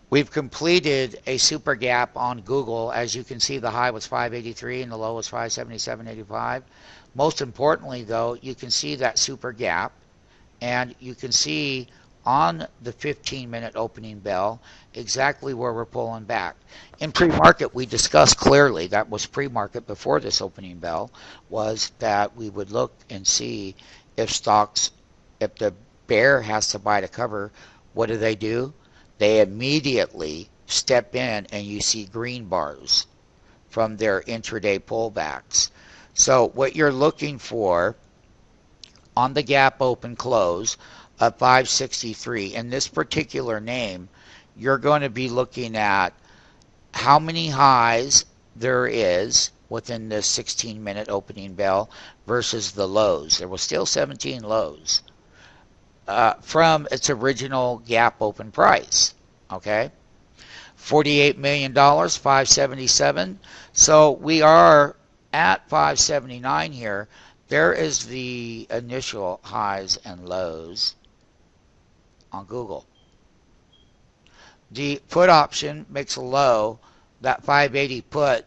We've completed a super gap on Google. As you can see, the high was 583 and the low was 577.85. Most importantly, though, you can see that super gap, and you can see on the 15-minute opening bell exactly where we're pulling back. In pre-market, we discussed clearly, that was pre-market before this opening bell, was that we would look and see if stocks, if the bear has to buy to cover, what do? They immediately step in and you see green bars from their intraday pullbacks. So what you're looking for on the gap open close of 563, in this particular name, you're going to be looking at how many highs there is within this 16-minute opening bell versus the lows. There was still 17 lows from its original gap open price. Okay, $48 million, 577. So we are at 579 here. There is the initial highs and lows on Google. The put option makes a low. That 580 put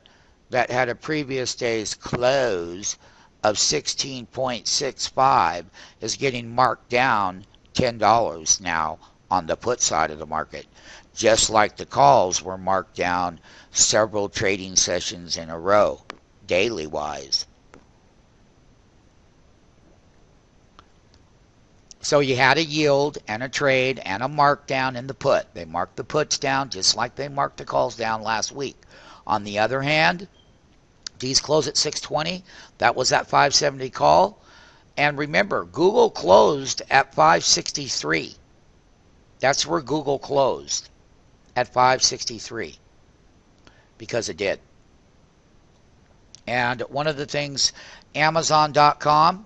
that had a previous day's close of 16.65 is getting marked down $10 now on the put side of the market, just like the calls were marked down several trading sessions in a row, daily wise. So you had a yield and a trade and a markdown in the put. They marked the puts down just like they marked the calls down last week. On the other hand, these close at 620. That was that 570 call. And remember, Google closed at 563. That's where Google closed, at 563, because it did. And one of the things, Amazon.com,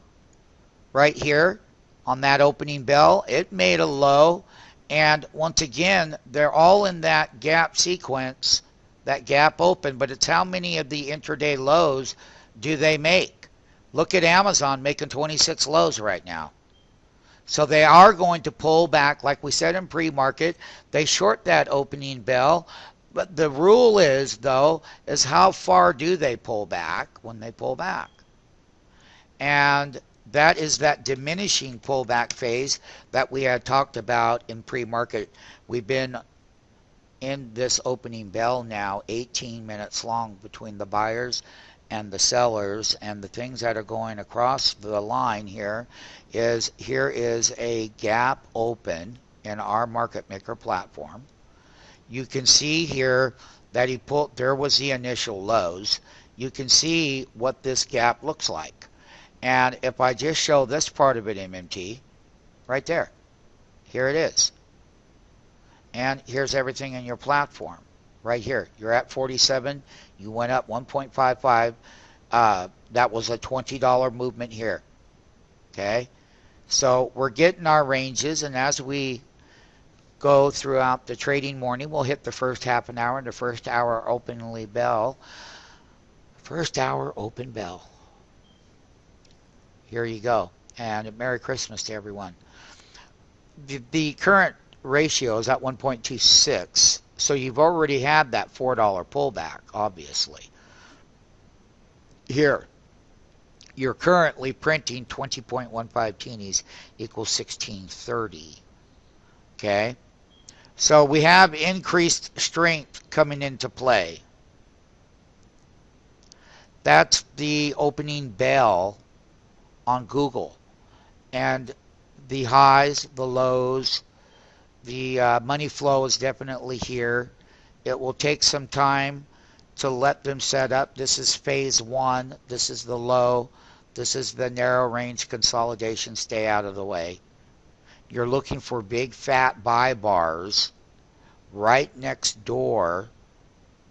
right here on that opening bell, it made a low. And once again, they're all in that gap sequence, that gap open, but it's how many of the intraday lows do they make? Look at Amazon making 26 lows right now. So they are going to pull back, like we said in pre-market. They short that opening bell. But the rule is, though, is how far do they pull back when they pull back? And that is that diminishing pullback phase that we had talked about in pre-market. We've been in this opening bell now 18 minutes long between the buyers and the sellers, and the things that are going across the line here is a gap open in our market maker platform. You can see here that there was the initial lows. You can see what this gap looks like. And if I just show this part of it, MMT, right there, here it is. And here's everything in your platform. Right here, you're at 47, you went up 1.55, that was a $20 movement here, okay? So we're getting our ranges, and as we go throughout the trading morning, we'll hit the first half an hour and the first hour openly bell. First hour open bell. Here you go, and Merry Christmas to everyone. The current ratio is at 1.26. So you've already had that $4 pullback, obviously. Here, you're currently printing 20.15 teenies equals 1630. Okay? So we have increased strength coming into play. That's the opening bell on Google. And the highs, the lows, the money flow is definitely here. It will take some time to let them set up. This is phase one. This is the low. This is the narrow range consolidation. Stay out of the way. You're looking for big fat buy bars right next door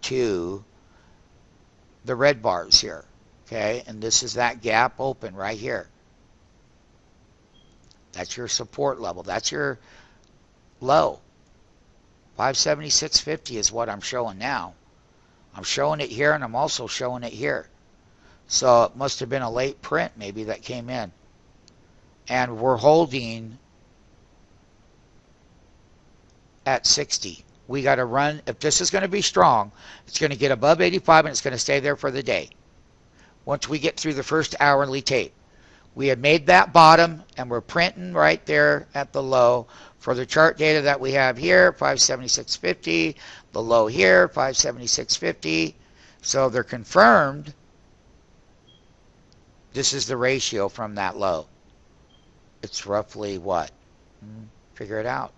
to the red bars here. Okay, and this is that gap open right here. That's your support level. That's your low. 576.50 is what I'm showing now. I'm showing it here, and I'm also showing it here. So it must have been a late print maybe that came in. And we're holding at 60. we got to run, if this is going to be strong, it's going to get above 85 and it's going to stay there for the day. Once we get through the first hourly tape. We had made that bottom and we're printing right there at the low for the chart data that we have here, 576.50, the low here, 576.50. So they're confirmed. This is the ratio from that low. It's roughly what? Figure it out.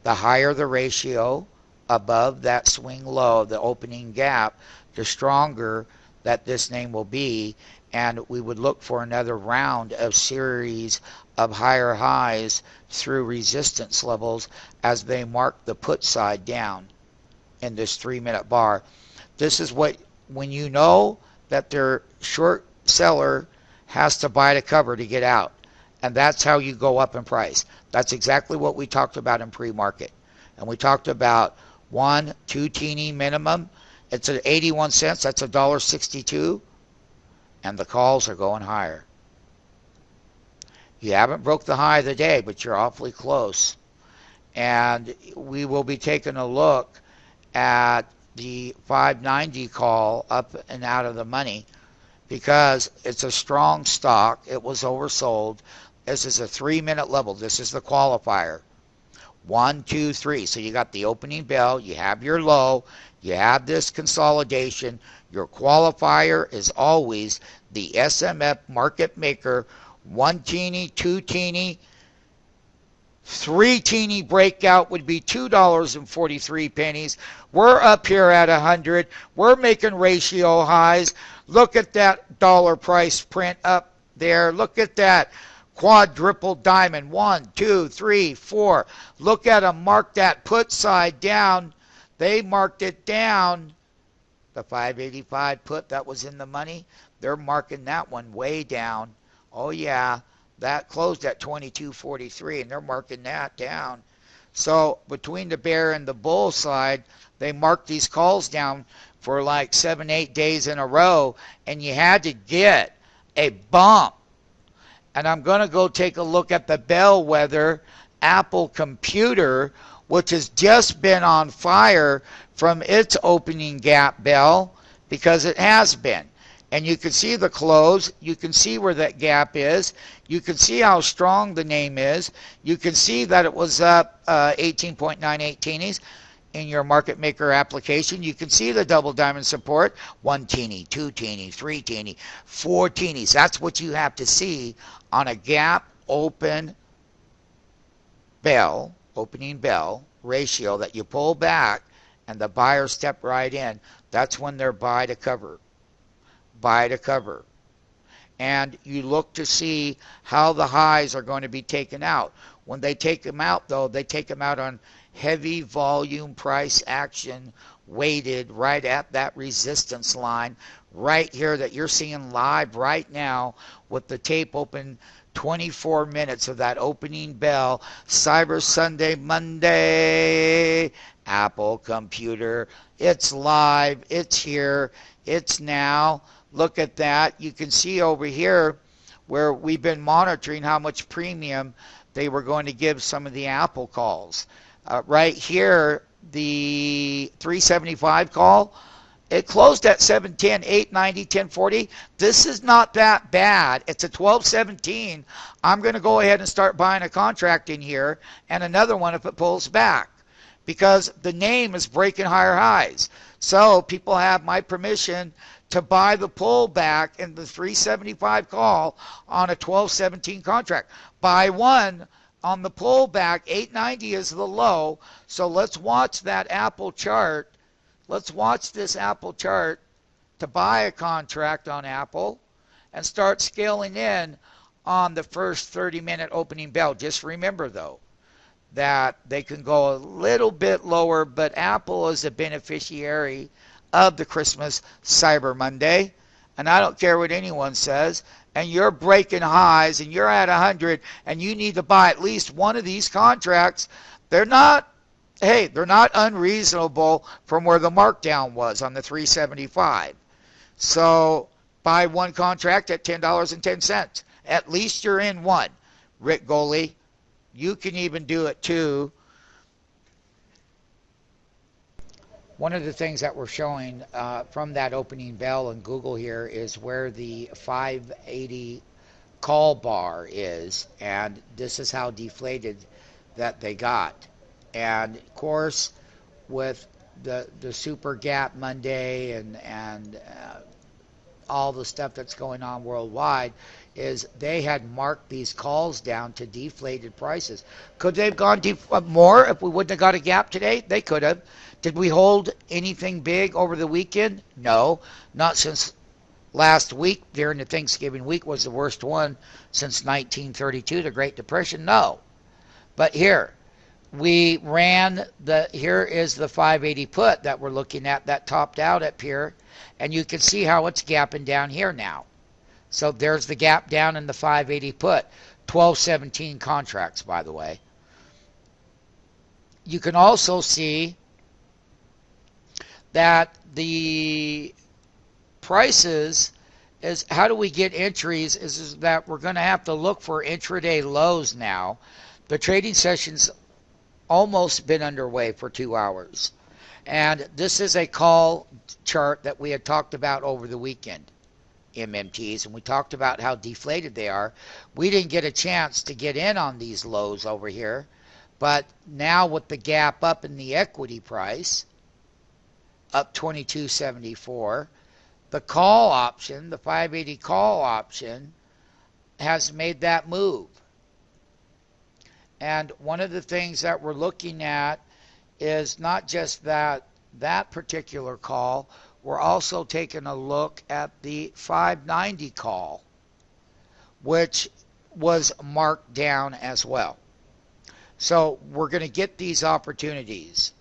The higher the ratio above that swing low, the opening gap, the stronger that this name will be, and we would look for another round of series of higher highs through resistance levels as they mark the put side down in this 3-minute bar. This is what, when you know that their short seller has to buy to cover to get out, and that's how you go up in price. That's exactly what we talked about in pre-market. And we talked about 1, 2 teeny minimum. It's at 81 cents. That's $1.62. And the calls are going higher. You haven't broke the high of the day, but you're awfully close. And we will be taking a look at the 590 call up and out of the money because it's a strong stock. It was oversold. This is a 3-minute level. This is the qualifier. 1, 2, 3. So you got the opening bell. You have your low. You have this consolidation. Your qualifier is always the SMF market maker. 1 teeny, 2 teeny, 3 teeny breakout would be $2.43. We're up here at 100. We're making ratio highs. Look at that dollar price print up there. Look at that quadruple diamond. 1, 2, 3, 4. Look at them mark that put side down. They marked it down. The 585 put that was in the money, they're marking that one way down. Oh yeah, that closed at 22.43 and they're marking that down. So between the bear and the bull side, they marked these calls down for like 7-8 days in a row, and you had to get a bump. And I'm going to go take a look at the bellwether Apple computer, which has just been on fire from its opening gap bell, because it has been. And you can see the close. You can see where that gap is. You can see how strong the name is. You can see that it was up 18.98 teenies in your market maker application. You can see the double diamond support. 1 teeny, 2 teeny, 3 teeny, 4 teenies. That's what you have to see on a gap open bell, opening bell ratio that you pull back and the buyer step right in. That's when they're buy to cover. Buy to cover. And you look to see how the highs are going to be taken out. When they take them out, though, they take them out on heavy volume price action weighted right at that resistance line right here that you're seeing live right now with the tape open 24 minutes of that opening bell. Cyber Sunday, Monday, Apple computer. It's live. It's here. It's now. Look at that. You can see over here where we've been monitoring how much premium they were going to give some of the Apple calls. Right here, the 375 call, it closed at 710, 890, 1040. This is not that bad. It's a 1217. I'm going to go ahead and start buying a contract in here and another one if it pulls back, because the name is breaking higher highs. So people have my permission to buy the pullback in the 375 call on a 1217 contract. Buy one on the pullback. 890 is the low. So let's watch that Apple chart. Let's watch this Apple chart to buy a contract on Apple and start scaling in on the first 30-minute opening bell. Just remember, though, that they can go a little bit lower, but Apple is a beneficiary of the Christmas Cyber Monday, and I don't care what anyone says, and you're breaking highs and you're at 100 and you need to buy at least one of these contracts. They're not unreasonable from where the markdown was on the 375. So buy one contract at $10.10. At least you're in one. Rick Goley, you can even do it too. one of the things that we're showing from that opening bell in Google here is where the 580 call bar is, and this is how deflated that they got. And of course, with the super gap Monday and all the stuff that's going on worldwide, is they had marked these calls down to deflated prices. Could they have gone more if we wouldn't have got a gap today? They could have. Did we hold anything big over the weekend? No, not since last week during the Thanksgiving week was the worst one since 1932, the Great Depression. No. But here, we ran here is the 580 put that we're looking at that topped out up here, and you can see how it's gapping down here now. So there's the gap down in the 580 put. 1217 contracts, by the way. You can also see that the prices is, how do we get entries, is that we're going to have to look for intraday lows now. The trading session's almost been underway for 2 hours. And this is a call chart that we had talked about over the weekend, MMTs, and we talked about how deflated they are. We didn't get a chance to get in on these lows over here, but now with the gap up in the equity price, up 22.74, the call option, the 580 call option, has made that move. And one of the things that we're looking at is not just that particular call, we're also taking a look at the 590 call, which was marked down as well. So we're going to get these opportunities.